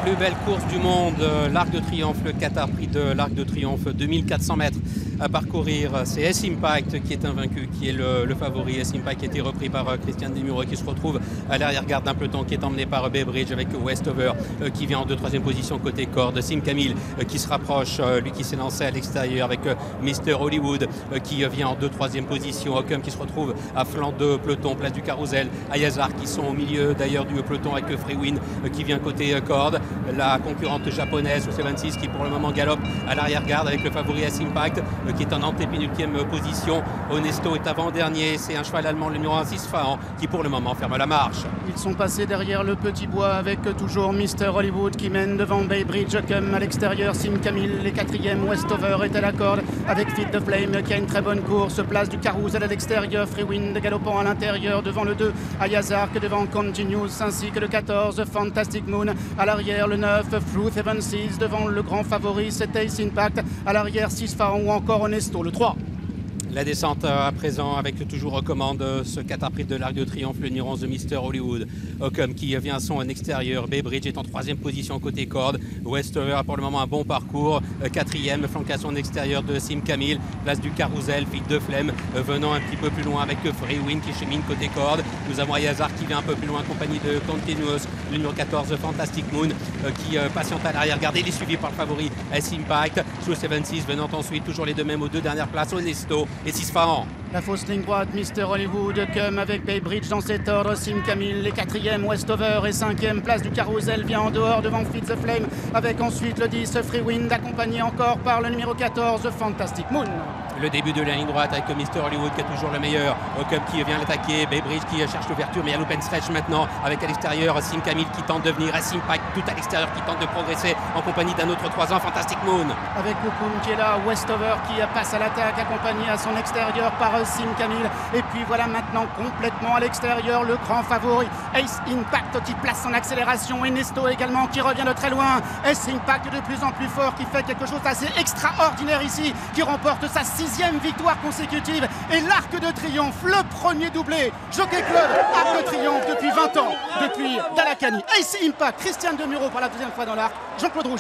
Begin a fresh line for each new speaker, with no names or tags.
Plus belle course du monde, l'Arc de Triomphe, le Qatar Prix de l'Arc de Triomphe, 2400 mètres à parcourir. C'est S-Impact qui est invaincu, qui est le favori. S-Impact qui a été repris par Christian Demuro, qui se retrouve à l'arrière-garde d'un peloton qui est emmené par Baybridge avec Westover qui vient en 2-3e position côté corde. Sim Camille qui se rapproche, lui qui s'est lancé à l'extérieur avec Mr Hollywood qui vient en 2-3e position. Ockham qui se retrouve à flanc de peloton, place du Carousel. Ayazar qui sont au milieu d'ailleurs du peloton avec Freewin qui vient côté corde. La concurrente japonaise au 76 qui pour le moment galope à l'arrière-garde avec le favori S-Impact qui est en antépénultième position. Onesto est avant-dernier, c'est un cheval allemand, le numéro 1 Isfahan qui pour le moment ferme la marche.
Ils sont passés derrière le petit bois avec toujours Mr Hollywood qui mène devant Baybridge, comme à l'extérieur Sim Camille, les 4e. Westover est à la corde avec Feed the Flame qui a une très bonne course, place du Carousel à l'extérieur, Freewind galopant à l'intérieur devant le 2 Ayazar, que devant Continuous ainsi que le 14 Fantastic Moon à l'arrière, le 9 Fruit Heaven Seas devant le grand favori c'est Ace Impact, à l'arrière 6 Pharaon ou encore Onesto, le 3.
La descente à présent avec toujours aux commandes ce Qatar Prix de l'Arc de Triomphe, le numéro 11 de Mr Hollywood. Ockham qui vient à son extérieur. Baybridge est en 3e position côté corde. Westover a pour le moment un bon parcours. 4e, flanqué à son extérieur de Sim Camille. Place du Carousel, Feed de Flemme venant un petit peu plus loin avec Freewin qui chemine côté corde. Nous avons Ayazar qui vient un peu plus loin en compagnie de Continuous. Le numéro 14 Fantastic Moon qui patiente à l'arrière. Regardez, il est suivi par le favori S-Impact. Sous 76 venant ensuite toujours les deux mêmes aux deux dernières places. Onesto et Isfahan.
La fausse ligne droite, Mr Hollywood, comme avec Baybridge dans cet ordre, Sim Camille, les 4e, Westover et 5e, place du Carousel vient en dehors devant Feed the Flame, avec ensuite le 10 Freewind, accompagné encore par le numéro 14 Fantastic Moon.
Le début de la ligne droite avec Mr Hollywood qui est toujours le meilleur. Ockham qui vient l'attaquer, Baybridge qui cherche l'ouverture, mais il y a l'open stretch maintenant avec à l'extérieur Sim Camille qui tente de venir, S-Impact tout à l'extérieur qui tente de progresser en compagnie d'un autre 3 ans, Fantastic Moon.
Avec Okun qui est là, Westover qui passe à l'attaque accompagné à son extérieur par Sim Camille, et puis voilà maintenant complètement à l'extérieur le grand favori Ace Impact qui place son accélération, et Nesto également qui revient de très loin. Ace Impact de plus en plus fort qui fait quelque chose d'assez extraordinaire ici, qui remporte sa 6e victoire consécutive et l'Arc de Triomphe, le premier doublé Jockey Club Arc de Triomphe depuis 20 ans, depuis Dalakani. Ace Impact, Christian Demuro pour la 2e fois dans l'Arc, Jean-Claude Rouget.